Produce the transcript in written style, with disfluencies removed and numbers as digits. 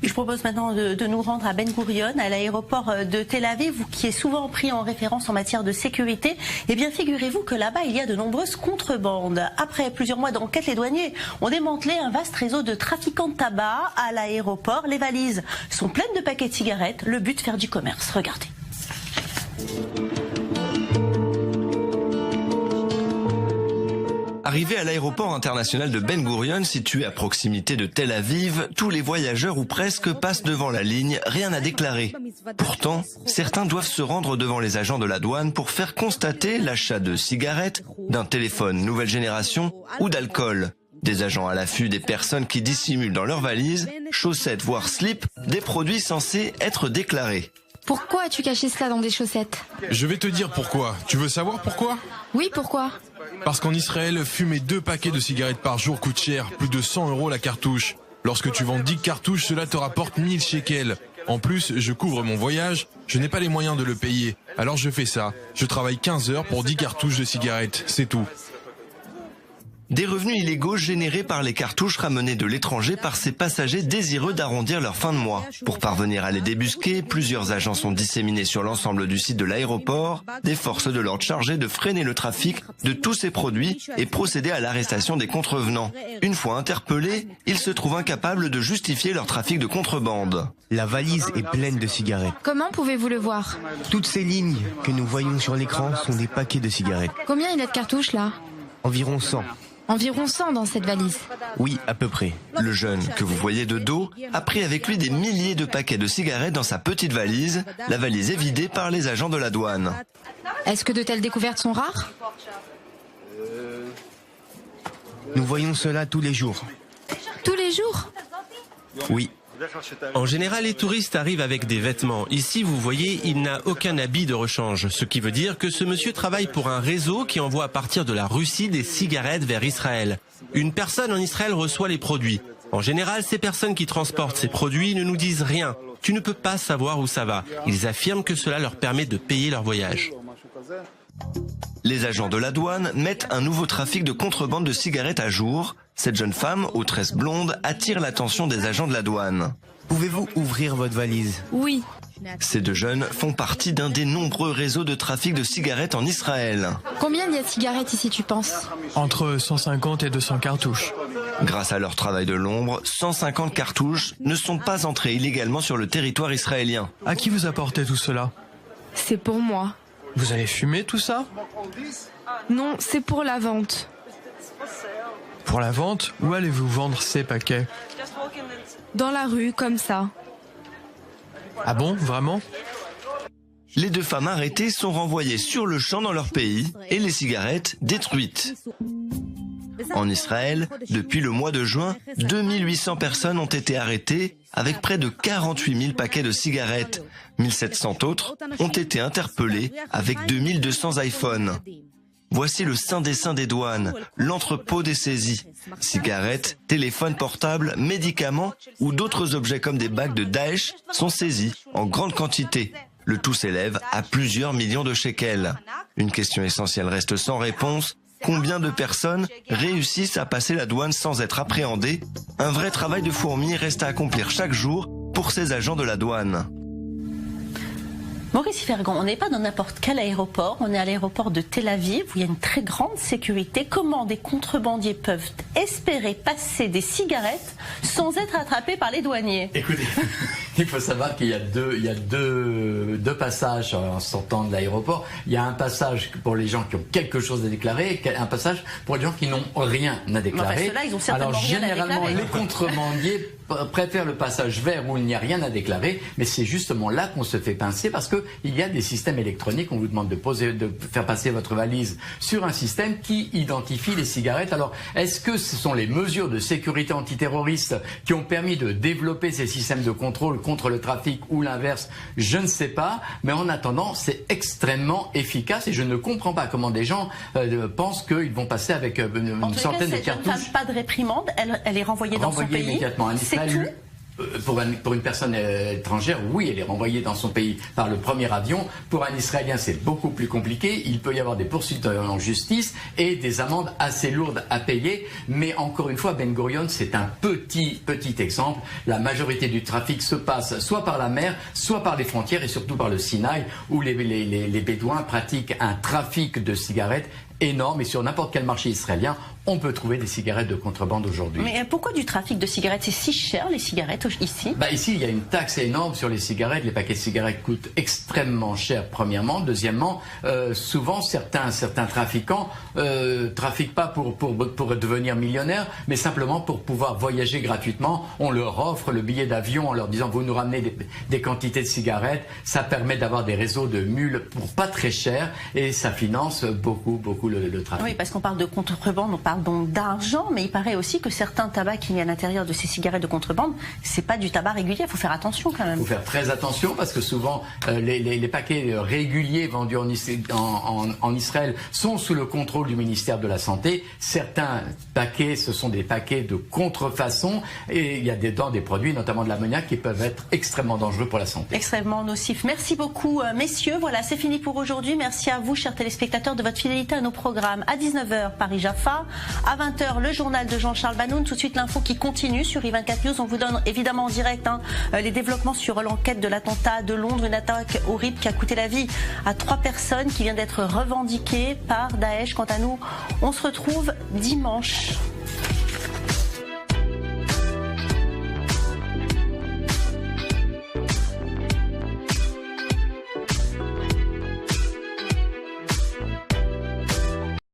Je propose maintenant de nous rendre à Ben Gurion, à l'aéroport de Tel Aviv, vous qui est souvent pris en référence en matière de sécurité. Eh bien, figurez-vous que là-bas, il y a de nombreuses contrebandes. Après plusieurs mois d'enquête, les douaniers ont démantelé un vaste réseau de trafiquants de tabac à l'aéroport. Les valises sont pleines de paquets de cigarettes. Le but, faire du commerce. Regardez. Arrivés à l'aéroport international de Ben Gurion, situé à proximité de Tel Aviv, tous les voyageurs ou presque passent devant la ligne, rien à déclarer. Pourtant, certains doivent se rendre devant les agents de la douane pour faire constater l'achat de cigarettes, d'un téléphone nouvelle génération ou d'alcool. Des agents à l'affût des personnes qui dissimulent dans leurs valises, chaussettes voire slips, des produits censés être déclarés. Pourquoi as-tu caché cela dans des chaussettes? Je vais te dire pourquoi. Tu veux savoir pourquoi? Oui, pourquoi? Parce qu'en Israël, fumer 2 paquets de cigarettes par jour coûte cher, plus de 100 € la cartouche. Lorsque tu vends 10 cartouches, cela te rapporte 1000 shekels. En plus, je couvre mon voyage, je n'ai pas les moyens de le payer. Alors je fais ça. Je travaille 15 heures pour 10 cartouches de cigarettes, c'est tout. Des revenus illégaux générés par les cartouches ramenées de l'étranger par ces passagers désireux d'arrondir leur fin de mois. Pour parvenir à les débusquer, plusieurs agents sont disséminés sur l'ensemble du site de l'aéroport, des forces de l'ordre chargées de freiner le trafic de tous ces produits et procéder à l'arrestation des contrevenants. Une fois interpellés, ils se trouvent incapables de justifier leur trafic de contrebande. La valise est pleine de cigarettes. Comment pouvez-vous le voir? Toutes ces lignes que nous voyons sur l'écran sont des paquets de cigarettes. Combien il y a de cartouches là? Environ 100. Environ 100 dans cette valise. Oui, à peu près. Le jeune, que vous voyez de dos, a pris avec lui des milliers de paquets de cigarettes dans sa petite valise. La valise est vidée par les agents de la douane. Est-ce que de telles découvertes sont rares? Nous voyons cela tous les jours. Tous les jours? Oui. En général, les touristes arrivent avec des vêtements. Ici, vous voyez, il n'a aucun habit de rechange. Ce qui veut dire que ce monsieur travaille pour un réseau qui envoie à partir de la Russie des cigarettes vers Israël. Une personne en Israël reçoit les produits. En général, ces personnes qui transportent ces produits ne nous disent rien. Tu ne peux pas savoir où ça va. Ils affirment que cela leur permet de payer leur voyage. Les agents de la douane mettent un nouveau trafic de contrebande de cigarettes à jour. Cette jeune femme, aux tresses blondes, attire l'attention des agents de la douane. Pouvez-vous ouvrir votre valise? Oui. Ces 2 jeunes font partie d'un des nombreux réseaux de trafic de cigarettes en Israël. Combien il y a de cigarettes ici, tu penses? Entre 150 et 200 cartouches. Grâce à leur travail de l'ombre, 150 cartouches ne sont pas entrées illégalement sur le territoire israélien. À qui vous apportez tout cela? C'est pour moi. Vous allez fumer tout ça? Non, c'est pour la vente. Pour la vente? Où allez-vous vendre ces paquets? Dans la rue, comme ça. Ah bon, vraiment? Les 2 femmes arrêtées sont renvoyées sur le champ dans leur pays et les cigarettes détruites. En Israël, depuis le mois de juin, 2800 personnes ont été arrêtées avec près de 48 000 paquets de cigarettes. 1700 autres ont été interpellés avec 2200 iPhones. Voici le saint des saints des douanes, l'entrepôt des saisies. Cigarettes, téléphones portables, médicaments ou d'autres objets comme des bagues de Daesh sont saisis en grande quantité. Le tout s'élève à plusieurs millions de shekels. Une question essentielle reste sans réponse. Combien de personnes réussissent à passer la douane sans être appréhendées? Un vrai travail de fourmi reste à accomplir chaque jour pour ces agents de la douane. Maurice Fergon, on n'est pas dans n'importe quel aéroport, on est à l'aéroport de Tel Aviv où il y a une très grande sécurité. Comment des contrebandiers peuvent espérer passer des cigarettes sans être attrapés par les douaniers? Écoutez, il faut savoir qu'il y a deux passages en sortant de l'aéroport. Il y a un passage pour les gens qui ont quelque chose à déclarer et un passage pour les gens qui n'ont rien à déclarer. Enfin, ceux-là, ils ont certainement Alors rien à généralement, déclarer. les contrebandiers préfèrent le passage vert où il n'y a rien à déclarer, mais c'est justement là qu'on se fait pincer parce que il y a des systèmes électroniques. On vous demande de faire passer votre valise sur un système qui identifie les cigarettes. Alors, est-ce que ce sont les mesures de sécurité antiterroriste qui ont permis de développer ces systèmes de contrôle contre le trafic ou l'inverse? Je ne sais pas, mais en attendant, c'est extrêmement efficace et je ne comprends pas comment des gens pensent qu'ils vont passer avec une centaine de cartouches. Pas de réprimande, elle est renvoyée dans son pays. Immédiatement. C'est tout. pour une personne étrangère, oui, elle est renvoyée dans son pays par le premier avion. Pour un Israélien, c'est beaucoup plus compliqué. Il peut y avoir des poursuites en justice et des amendes assez lourdes à payer. Mais encore une fois, Ben Gurion, c'est un petit exemple. La majorité du trafic se passe soit par la mer, soit par les frontières et surtout par le Sinaï, où les Bédouins pratiquent un trafic de cigarettes énorme, et sur n'importe quel marché israélien, on peut trouver des cigarettes de contrebande aujourd'hui. Mais pourquoi du trafic de cigarettes? C'est si cher les cigarettes ici? Ici, il y a une taxe énorme sur les cigarettes. Les paquets de cigarettes coûtent extrêmement cher, premièrement. Deuxièmement, souvent, certains trafiquants trafiquent pas pour devenir millionnaires, mais simplement pour pouvoir voyager gratuitement. On leur offre le billet d'avion en leur disant « vous nous ramenez des quantités de cigarettes ». Ça permet d'avoir des réseaux de mules pour pas très cher, et ça finance beaucoup le trafic. Oui, parce qu'on parle de contrebande, on parle donc d'argent, mais il paraît aussi que certains tabacs qu'il y a à l'intérieur de ces cigarettes de contrebande, c'est pas du tabac régulier, il faut faire attention quand même. Il faut faire très attention parce que souvent les paquets réguliers vendus en Israël sont sous le contrôle du ministère de la Santé. Certains paquets, ce sont des paquets de contrefaçon, et il y a dedans des produits, notamment de l'ammoniac, qui peuvent être extrêmement dangereux pour la santé. Extrêmement nocifs. Merci beaucoup messieurs, voilà, c'est fini pour aujourd'hui. Merci à vous chers téléspectateurs de votre fidélité à nos programmes. À 19h, Paris-Jaffa. À 20h, le journal de Jean-Charles Banoun. Tout de suite, l'info qui continue sur I24 News. On vous donne évidemment en direct les développements sur l'enquête de l'attentat de Londres. Une attaque horrible qui a coûté la vie à 3 personnes, qui vient d'être revendiquée par Daesh. Quant à nous, on se retrouve dimanche.